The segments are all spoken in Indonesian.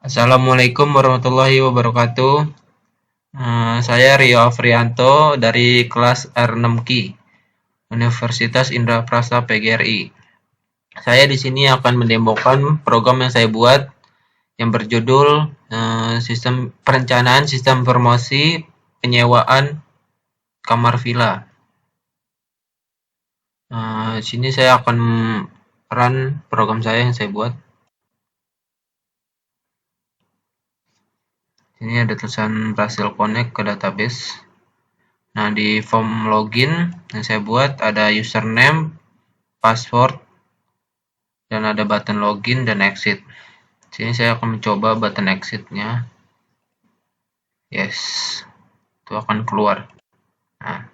Assalamualaikum warahmatullahi wabarakatuh. Saya Rio Afrianto dari kelas R6KI, Universitas Indraprasta PGRI. Saya di sini akan mendemokan program yang saya buat yang berjudul Sistem Perencanaan Sistem Promosi Penyewaan Kamar Villa. Di sini saya akan run program saya yang saya buat. Ini ada tulisan berhasil connect ke database. Nah, di form login yang saya buat ada username, password, dan ada button login dan exit. Sini saya akan mencoba button exitnya. Yes, itu akan keluar. Nah,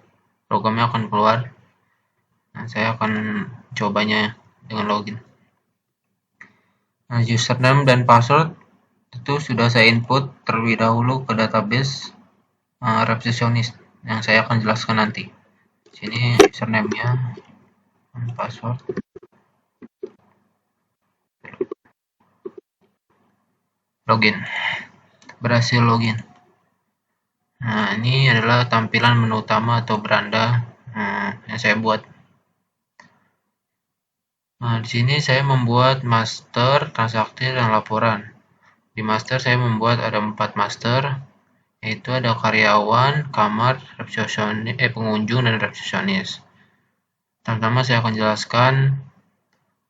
programnya akan keluar. Nah, saya akan cobanya dengan login. Nah, username dan password itu sudah saya input terlebih dahulu ke database resepsionis yang saya akan jelaskan nanti. Sini username-nya dan password. Login. Berhasil login. Nah, ini adalah tampilan menu utama atau beranda yang saya buat. Nah, di sini saya membuat master, transaksi, dan laporan. Di master saya membuat ada 4 master, yaitu ada karyawan, kamar, resepsionis, pengunjung, dan resepsionis. Pertama saya akan jelaskan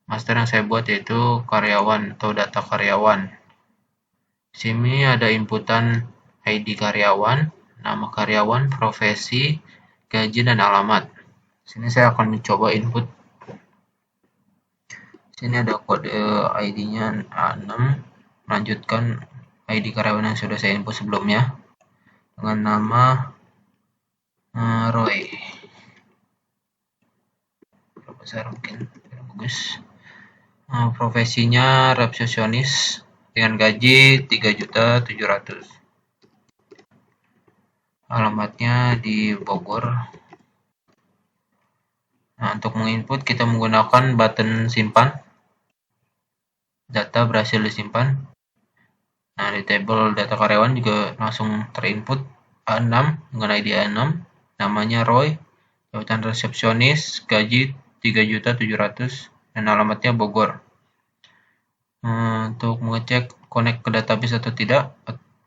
master yang saya buat yaitu karyawan atau data karyawan. Di sini ada inputan ID karyawan, nama karyawan, profesi, gaji, dan alamat. Di sini saya akan mencoba input. Sini ada kode ID-nya A6, melanjutkan ID karyawan yang sudah saya input sebelumnya dengan nama Roy. Besar mungkin bagus. Profesinya resepsionis dengan gaji 3.700.000. Alamatnya di Bogor. Nah, untuk menginput kita menggunakan button simpan. Data berhasil disimpan. Nah, di tabel data karyawan juga langsung terinput A6 dengan ID A6, namanya Roy, jabatan resepsionis, gaji 3.700.000 dan alamatnya Bogor. Untuk mengecek connect ke database atau tidak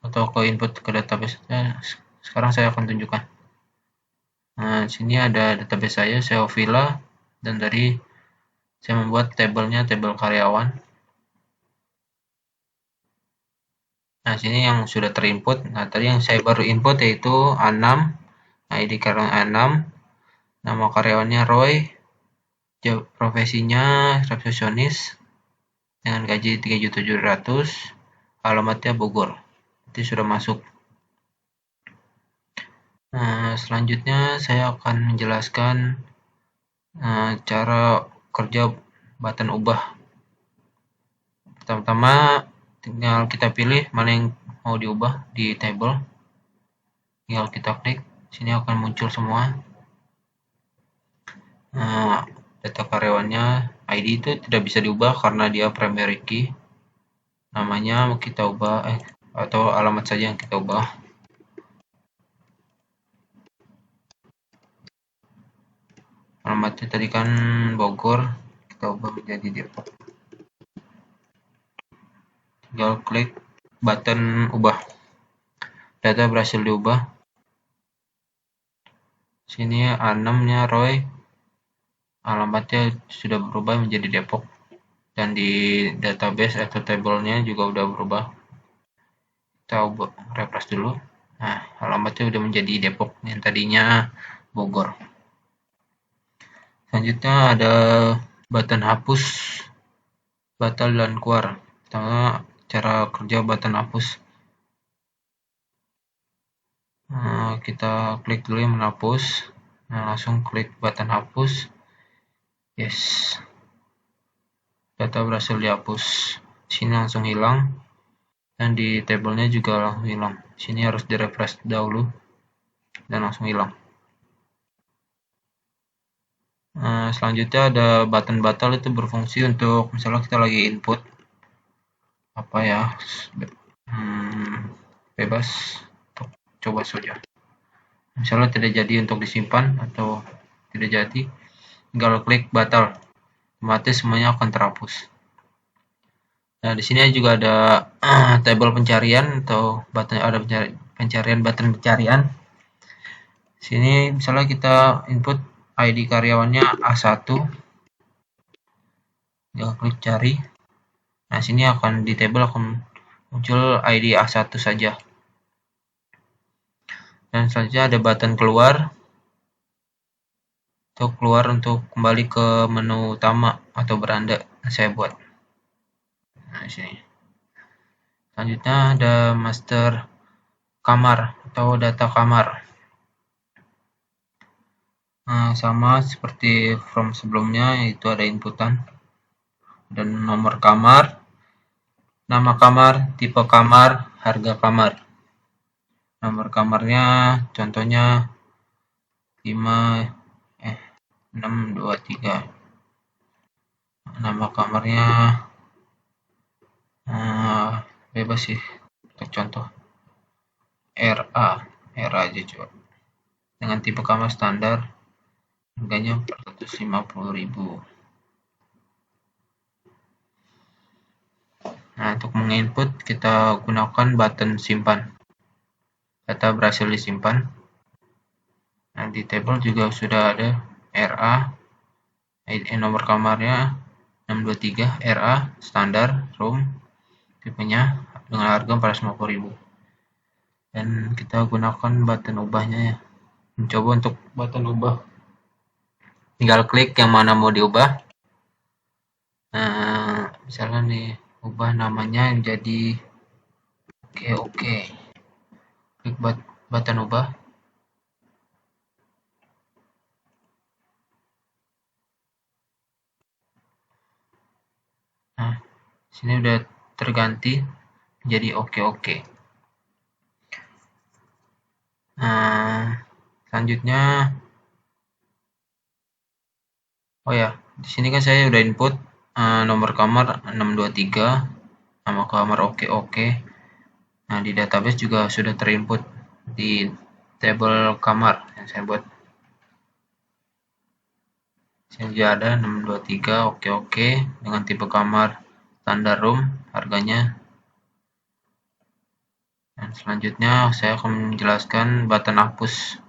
atau ke input ke database, sekarang saya akan tunjukkan. Nah, di sini ada database saya, SEO Villa, dan tadi saya membuat tabelnya tabel karyawan. Nah, sini yang sudah terinput. Nah, tadi yang saya baru input yaitu A6, ID karyawan A6, nama karyawannya Roy, profesinya resepsionis dengan gaji 3.700.000, alamatnya Bogor. Itu sudah masuk. Nah, selanjutnya saya akan menjelaskan cara kerja button ubah. Pertama-tama tinggal kita pilih mana yang mau diubah di table. Tinggal kita klik, sini akan muncul semua. Data karyawannya, ID itu tidak bisa diubah karena dia primary key. Namanya kita ubah atau alamat saja yang kita ubah. Alamatnya tadi kan Bogor, kita ubah menjadi Depok. Tinggal klik button ubah. Data berhasil diubah. Sini A6-nya Roy, alamatnya sudah berubah menjadi Depok. Dan di database atau tabelnya juga udah berubah. Kita ubah, refresh dulu. Nah, alamatnya udah menjadi Depok yang tadinya Bogor. Selanjutnya ada button hapus, batal, dan keluar. Pertama, cara kerja button hapus. Kita klik dulu yang menghapus. Nah, langsung klik button hapus. Yes. Data berhasil dihapus. Sini langsung hilang. Dan di tabelnya juga langsung hilang. Sini harus di refresh dahulu. Dan langsung hilang. Selanjutnya ada button batal, itu berfungsi untuk misalnya kita lagi input apa ya, bebas untuk coba saja. Misalnya tidak jadi untuk disimpan atau tidak jadi, tinggal klik batal, otomatis semuanya akan terhapus. Nah, di sini juga ada tabel pencarian atau ada pencarian button pencarian. Sini misalnya kita input ID karyawannya A1, tinggal klik cari. Nah, sini akan di tabel akan muncul ID A1 saja. Dan selanjutnya ada button keluar. Untuk keluar untuk kembali ke menu utama atau beranda yang saya buat. Nah, di sini. Selanjutnya ada master kamar atau data kamar. Nah, sama seperti form sebelumnya, yaitu ada inputan dan nomor kamar, nama kamar, tipe kamar, harga kamar. Nomor kamarnya contohnya 623. Nama kamarnya bebas sih, untuk contoh RA aja coba. Dengan tipe kamar standar, harganya 450.000. Nah, untuk menginput kita gunakan button simpan. Data berhasil disimpan. Nah, di table juga sudah ada RA, nomor kamarnya 623 RA standar room, tipenya dengan harga 450.000. Dan kita gunakan button ubahnya ya. Mencoba untuk button ubah, tinggal klik yang mana mau diubah. Nah, misalnya nih ubah namanya jadi oke. Klik button ubah. Nah, sini udah terganti jadi oke. Nah, selanjutnya, oh ya, di sini kan saya udah input nomor kamar 623, nama kamar oke. Nah, di database juga sudah terinput di tabel kamar yang saya buat. Sini juga ada 623 oke dengan tipe kamar standar room, harganya. Dan selanjutnya saya akan menjelaskan button hapus.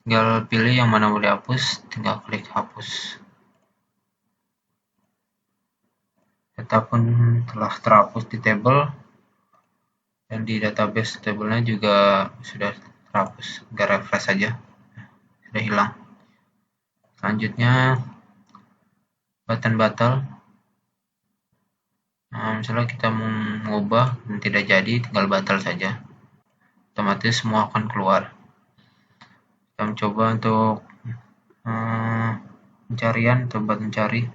Tinggal pilih yang mana mau dihapus, tinggal klik hapus. Data pun telah terhapus di table dan di database tabelnya juga sudah terhapus. Tinggal refresh saja, sudah hilang. Selanjutnya button batal. Nah, misalnya kita mengubah dan tidak jadi, tinggal batal saja, otomatis semua akan keluar. Kita mencoba untuk pencarian, coba mencari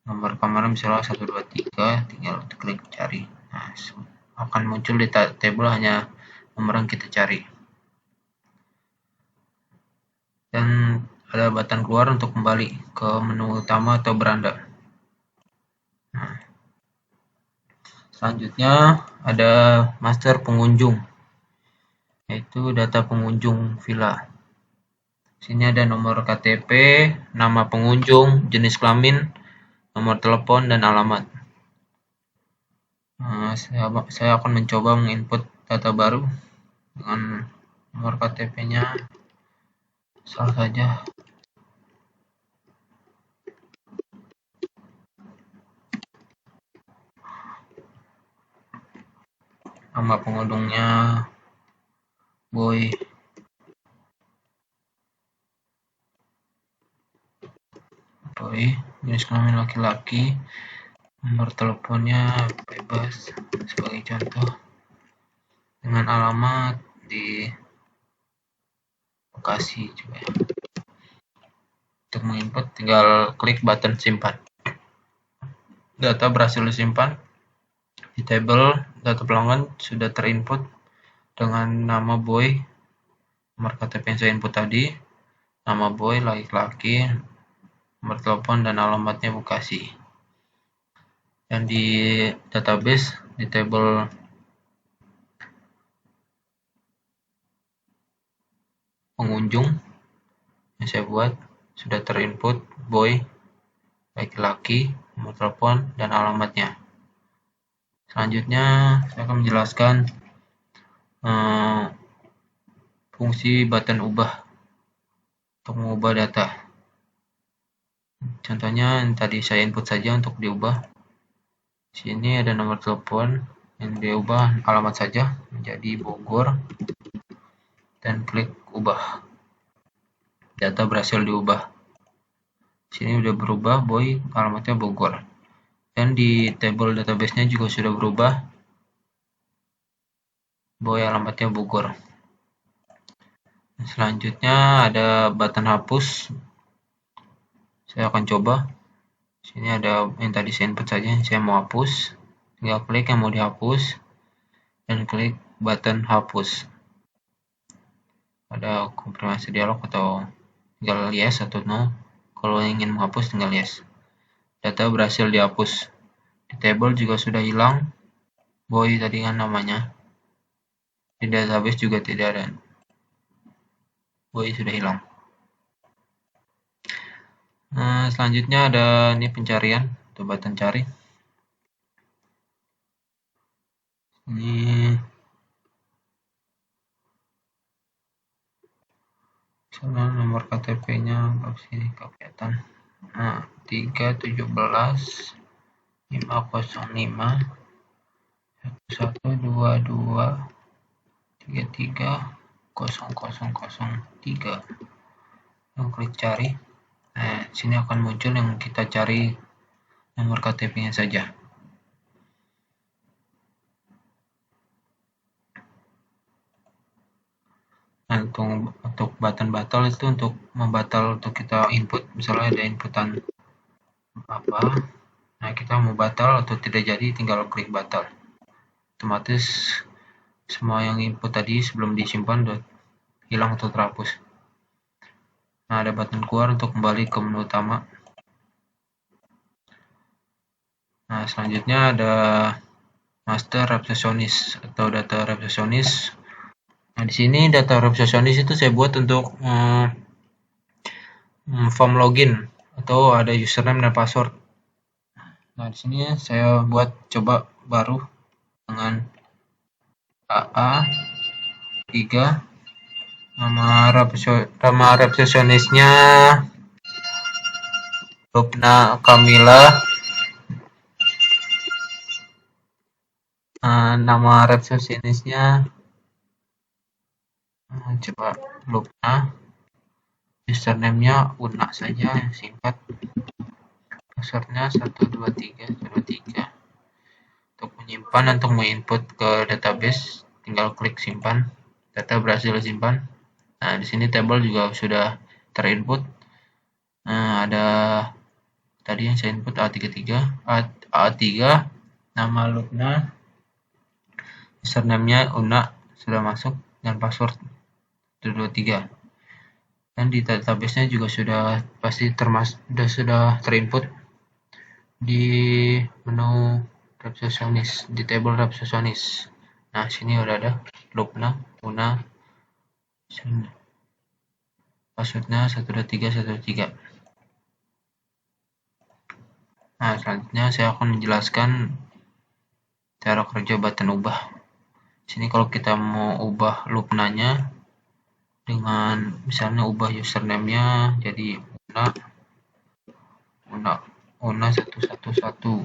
nomor kamar misalnya 123, tinggal klik cari. Nah, akan muncul di table hanya nomor yang kita cari. Dan ada button keluar untuk kembali ke menu utama atau beranda. Nah, selanjutnya ada master pengunjung, yaitu data pengunjung villa. Sini ada nomor KTP, nama pengunjung, jenis kelamin, nomor telepon, dan alamat. Nah, saya akan mencoba menginput data baru dengan nomor KTP-nya salah saja. Nama pengunjungnya Boy. Jenis kelamin laki-laki, nomor teleponnya bebas sebagai contoh, dengan alamat di Bekasi juga ya. Untuk menginput tinggal klik button simpan. Data berhasil disimpan di table data pelanggan, sudah terinput dengan nama Boy, nomor KTP yang saya input tadi, nama Boy laki-laki, nomor telepon dan alamatnya Bekasi. Dan di database, di table pengunjung yang saya buat, sudah terinput boy, laki-laki, nomor telepon, dan alamatnya. Selanjutnya, saya akan menjelaskan fungsi button ubah untuk mengubah data. Contohnya yang tadi saya input saja untuk diubah. Sini ada nomor telepon yang diubah alamat saja menjadi Bogor dan klik ubah. Data berhasil diubah. Sini udah berubah, boy alamatnya Bogor. Dan di table database-nya juga sudah berubah, boy alamatnya Bogor. Selanjutnya ada button hapus. Saya akan coba. Sini ada yang tadi saya input saja, saya mau hapus. Tinggal klik yang mau dihapus dan klik button hapus. Ada konfirmasi dialog atau tinggal yes atau no. Kalau ingin menghapus tinggal yes. Data berhasil dihapus. Di table juga sudah hilang boy tadi kan namanya. Di database juga tidak ada. Boy sudah hilang. Selanjutnya ada ini pencarian atau button cari. Ini misalnya nomor KTP-nya sini kelihatan. 317 505 1122 33 0003. Yang klik cari. Sini akan muncul yang kita cari nomor KTP-nya saja. Nah, untuk button batal itu untuk membatal untuk kita input, misalnya ada inputan apa, nah kita mau batal atau tidak jadi tinggal klik batal. Otomatis semua yang input tadi sebelum disimpan udah hilang atau terhapus. Nah, ada button keluar untuk kembali ke menu utama. Nah, selanjutnya ada master resepsionis atau data resepsionis. Nah, di sini data resepsionis itu saya buat untuk form login atau ada username dan password. Nah, di sini saya buat coba baru dengan AA3, nama resepsionisnya Lupna Kamila, nama resepsionisnya coba Lupna, username-nya Una saja yang singkat, passwordnya 123 untuk menyimpan, untuk menginput ke database tinggal klik simpan. Data berhasil disimpan. Nah, di sini table juga sudah terinput. Nah, ada tadi yang saya input A3, nama Lupna, username-nya Una sudah masuk dan password 123. Dan di database-nya juga sudah pasti sudah terinput di menu resepsionis, di table resepsionis. Nah, sini udah ada Lupna, Una, passwordnya 123. Nah, selanjutnya saya akan menjelaskan cara kerja button ubah. Sini kalau kita mau ubah Lupnanya dengan misalnya ubah username-nya jadi Una 111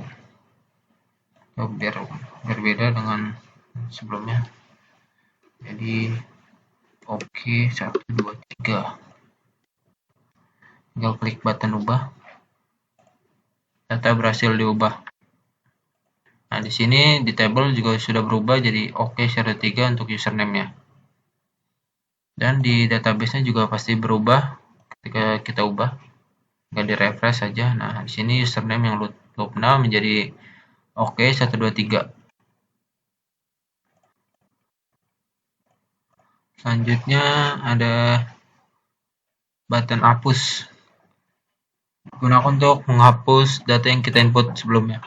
biar berbeda dengan sebelumnya. Jadi oke 123. Tinggal klik button ubah. Data berhasil diubah. Nah, di sini di table juga sudah berubah jadi oke 103 untuk username-nya. Dan di database-nya juga pasti berubah ketika kita ubah. Tinggal di refresh saja. Nah, di sini username yang Lupna menjadi oke 123. Selanjutnya ada button hapus. Gunakan untuk menghapus data yang kita input sebelumnya.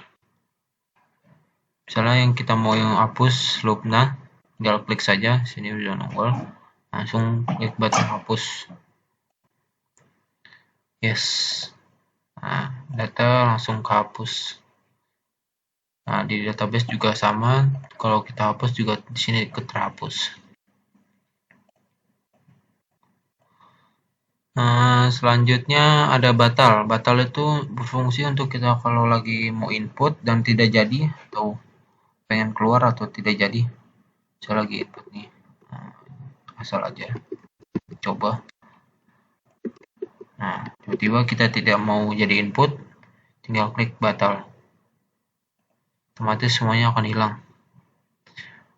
Misalnya yang kita mau yang hapus loopnya, tinggal klik saja, sini udah nongol, langsung klik button hapus. Yes. Nah, data langsung kehapus. Nah, di database juga sama, kalau kita hapus juga di sini ikut terhapus. Selanjutnya ada batal. Batal itu berfungsi untuk kita kalau lagi mau input dan tidak jadi, atau pengen keluar atau tidak jadi. Saya lagi input nih, asal aja coba. Nah, tiba-tiba kita tidak mau jadi input, tinggal klik batal. Otomatis semuanya akan hilang.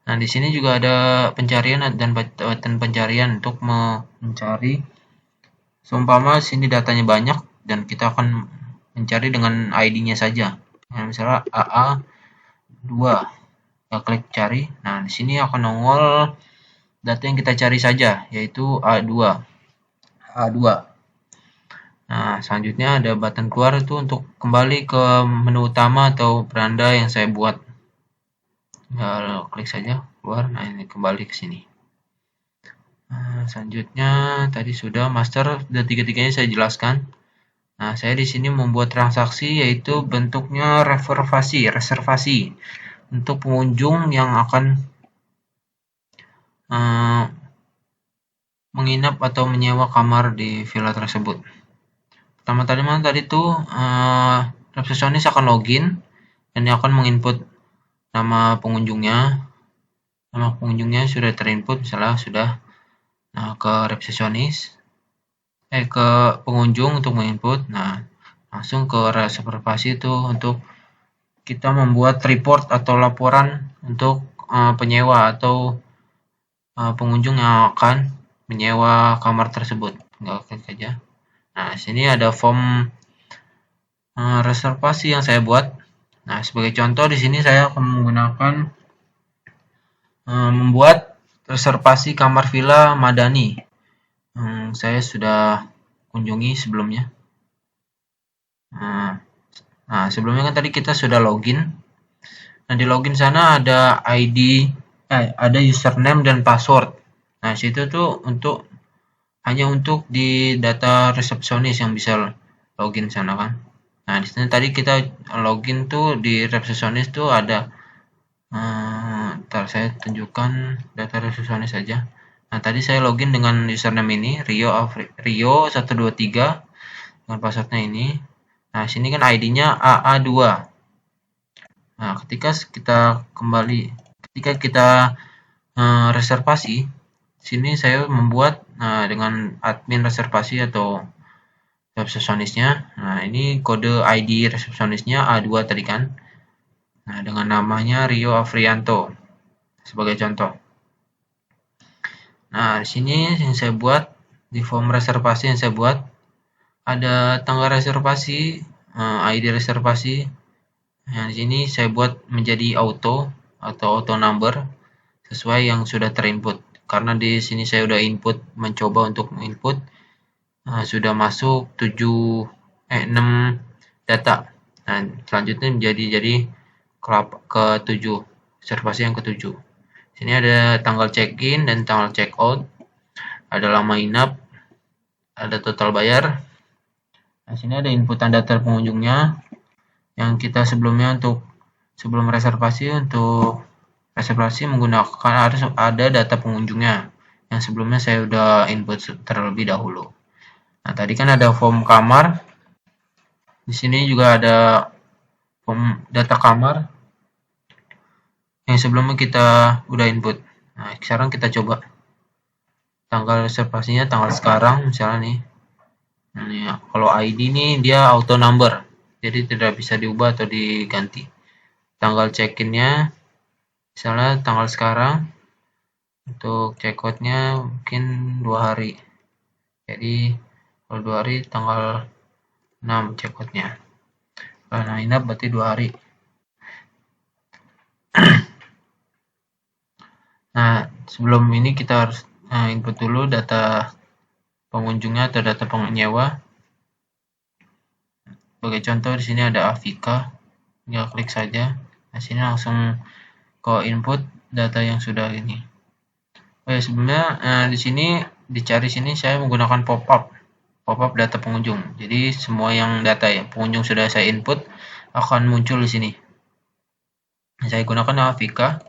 Nah, di sini juga ada pencarian dan button pencarian untuk mencari. Seumpama sini datanya banyak dan kita akan mencari dengan ID-nya saja. Nah, misalnya AA2. Ya, klik cari. Nah, di sini akan nongol data yang kita cari saja, yaitu A2. A2. Nah, selanjutnya ada button keluar itu untuk kembali ke menu utama atau beranda yang saya buat. Ya, klik saja keluar. Nah, ini kembali ke sini. Nah, selanjutnya tadi sudah master dan tiga-tiganya saya jelaskan. Nah, saya di sini membuat transaksi yaitu bentuknya reservasi untuk pengunjung yang akan menginap atau menyewa kamar di villa tersebut. Pertama-tama tadi tuh resepsionis akan login dan dia akan menginput nama pengunjungnya. Nama pengunjungnya sudah terinput, misalnya sudah. Nah, ke resepsionis, ke pengunjung untuk menginput. Nah, langsung ke reservasi itu untuk kita membuat report atau laporan untuk penyewa atau pengunjung yang akan menyewa kamar tersebut. Tinggal klik saja. Nah, sini ada form reservasi yang saya buat. Nah, sebagai contoh di sini saya akan menggunakan membuat reservasi kamar villa Madani. Saya sudah kunjungi sebelumnya. Nah, sebelumnya kan tadi kita sudah login. Nah, di login sana ada ID, ada username dan password. Nah, situ tuh hanya untuk di data resepsionis yang bisa login sana kan. Nah, di sini tadi kita login tuh di resepsionis tuh ada. Ntar saya tunjukkan data resepsionis saja. Nah, tadi saya login dengan username ini Rio 123 dengan passwordnya ini. Nah, sini kan ID-nya AA2. Nah, ketika kita reservasi, sini saya membuat dengan admin reservasi atau resepsionisnya. Nah, ini kode ID resepsionisnya A2 tadi kan. Nah, dengan namanya Rio Afrianto sebagai contoh. Nah, di sini yang saya buat di form reservasi yang saya buat ada tanggal reservasi, ID reservasi. Nah, di sini saya buat menjadi auto atau auto number sesuai yang sudah terinput. Karena di sini saya sudah mencoba untuk input sudah masuk 6 data. Nah, selanjutnya jadi ke 7, reservasi yang ke-7. Sini ada tanggal check-in dan tanggal check-out, ada lama inap, ada total bayar. Nah, sini ada inputan data pengunjungnya yang kita sebelum reservasi menggunakan harus ada data pengunjungnya yang sebelumnya saya udah input terlebih dahulu. Nah, tadi kan ada form kamar. Di sini juga ada form data kamar yang sebelumnya kita udah input. Nah, sekarang kita coba tanggal reservasinya tanggal sekarang misalnya nih. Nah, nih, kalau ID nih dia auto number, jadi tidak bisa diubah atau diganti. Tanggal check-innya misalnya tanggal sekarang, untuk check-outnya mungkin 2 hari. Jadi kalau 2 hari tanggal 6 check-outnya. Karena inap berarti 2 hari. Nah, sebelum ini kita harus input dulu data pengunjungnya atau data penyewa. Sebagai contoh di sini ada Afika, tinggal klik saja. Nah, sini langsung ke input data yang sudah ini. Oh ya, sebelumnya di sini dicari sini saya menggunakan pop-up data pengunjung. Jadi semua yang data yang pengunjung sudah saya input akan muncul di sini. Saya gunakan Avika.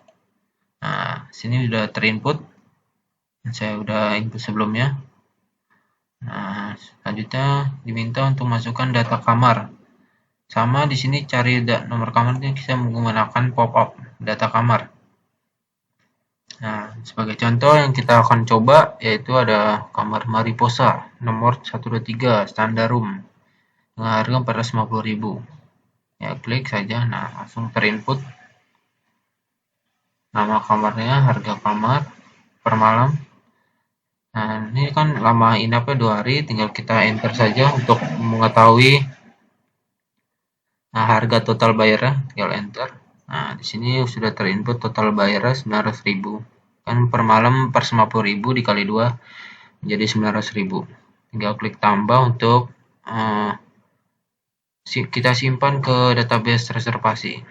Nah, sini sudah terinput. Saya sudah input sebelumnya. Nah, selanjutnya diminta untuk masukkan data kamar. Sama di sini cari nomor kamarnya kita menggunakan pop-up data kamar. Nah, sebagai contoh yang kita akan coba yaitu ada kamar Mariposa nomor 123 standar room dengan harga 450.000. Ya, klik saja. Nah, langsung terinput nama kamarnya, harga kamar per malam. Nah, ini kan lama inapnya 2 hari, tinggal kita enter saja untuk mengetahui harga total bayarnya, tinggal enter. Nah, di sini sudah terinput total bayarnya 900.000. Kan per malam 450.000 dikali 2 menjadi 900.000. Tinggal klik tambah untuk kita simpan ke database reservasi.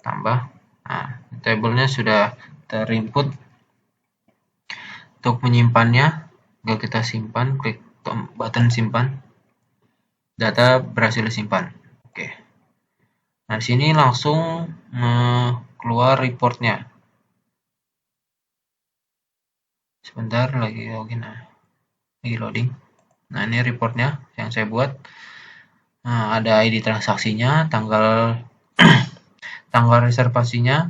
Tambah. Nah, tabelnya sudah terinput. Untuk menyimpannya, tinggal kita simpan, klik button simpan. Data berhasil disimpan. Oke. Nah, di sini langsung keluar reportnya. Sebentar lagi login, lagi loading. Nah, ini reportnya yang saya buat. Nah, ada ID transaksinya, tanggal tanggal reservasinya.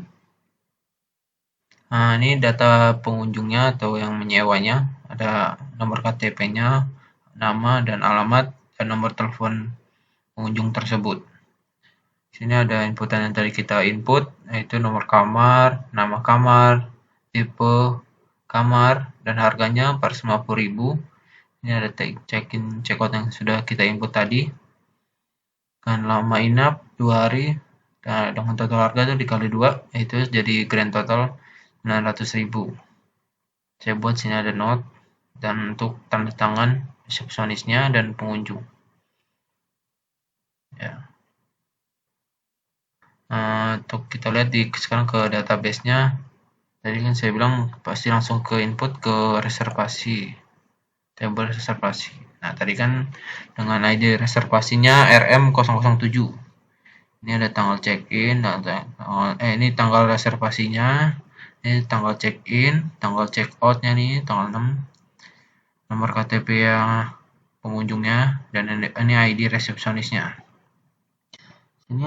Nah, ini data pengunjungnya atau yang menyewanya, ada nomor KTP-nya, nama dan alamat, dan nomor telepon pengunjung tersebut. Sini ada inputan yang tadi kita input, yaitu nomor kamar, nama kamar, tipe kamar, dan harganya 450.000. Ini ada check-in check-out yang sudah kita input tadi. Kan lama inap 2 hari, nah, dengan total harga itu dikali 2, yaitu jadi grand total 900.000. Saya buat sini ada note dan untuk tanda tangan resepsionisnya dan pengunjung. Ya. Untuk kita lihat sekarang ke database-nya. Tadi kan saya bilang pasti langsung ke input ke reservasi, table reservasi. Nah, tadi kan dengan ID reservasinya RM007. Ini ada tanggal check-in, ini tanggal reservasinya. Ini tanggal check-in, tanggal check-out-nya nih, tanggal 6. Nomor KTP yang pengunjungnya, dan ini ID resepsionisnya. Ini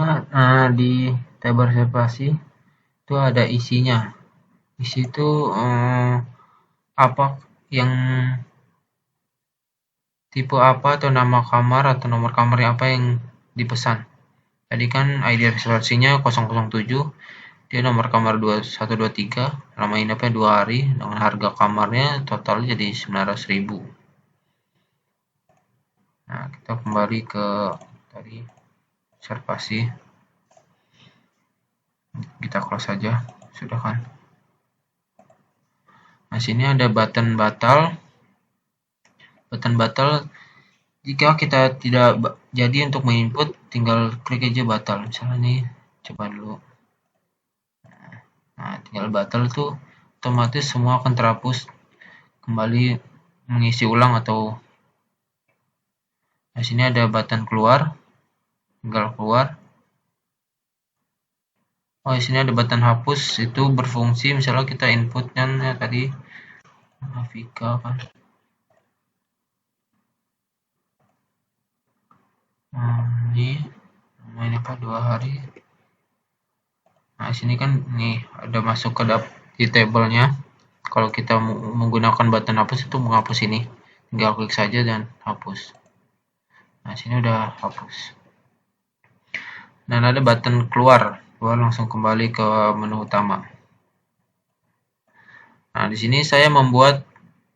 di tabel reservasi itu ada isinya. Isi itu apa yang tipe apa atau nama kamar atau nomor kamar apa yang dipesan. Tadi kan ID reservasinya 007. Dia nomor kamar 123, lama inapnya 2 hari, dengan harga kamarnya total jadi 900.000. Nah, kita kembali ke tadi reservasi. Kita close saja, sudah kan. Nah, sini ada button batal. Button batal jika kita tidak jadi untuk menginput, tinggal klik aja batal. Misalnya nih, coba dulu. Nah, tinggal batal tuh otomatis semua akan terhapus, kembali mengisi ulang atau. Nah, sini ada button keluar, tinggal keluar. Oh, di sini ada button hapus, itu berfungsi misalnya kita inputnya tadi Avika kan. Ini apa 2 hari. Nah, sini kan nih ada masuk ke di tabelnya. Kalau kita menggunakan button hapus itu menghapus ini. Tinggal klik saja dan hapus. Nah, sini udah hapus. Dan ada button keluar langsung kembali ke menu utama. Nah, di sini saya membuat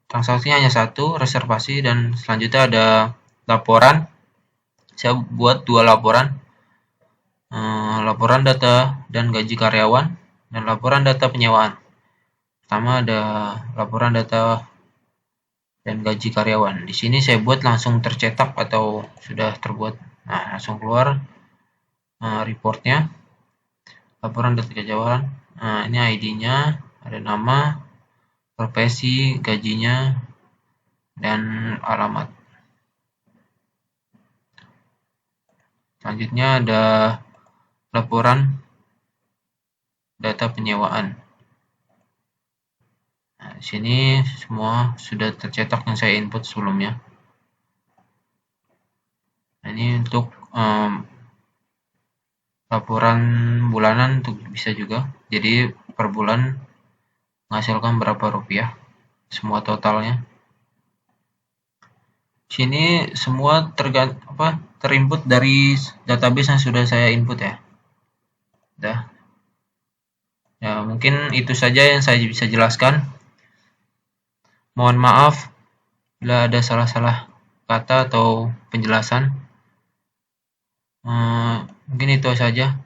transaksi hanya satu, reservasi, dan selanjutnya ada laporan. Saya buat 2 laporan. Laporan data dan gaji karyawan dan laporan data penyewaan. Pertama ada laporan data dan gaji karyawan. Di sini saya buat langsung tercetak atau sudah terbuat. Nah, langsung keluar reportnya. laporan data kejauhan. Nah, ini ID-nya, ada nama, profesi, gajinya, dan alamat. Selanjutnya ada laporan data penyewaan. Nah, di sini semua sudah tercetak yang saya input sebelumnya. Nah, ini untuk laporan bulanan untuk bisa juga. Jadi per bulan menghasilkan berapa rupiah semua totalnya. Sini semua terinput dari database yang sudah saya input ya. Udah. Ya, mungkin itu saja yang saya bisa jelaskan. Mohon maaf bila ada salah-salah kata atau penjelasan. Mungkin itu saja.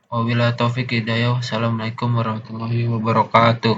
Wabillahi taufiq hidayah. Wassalamualaikum warahmatullahi wabarakatuh.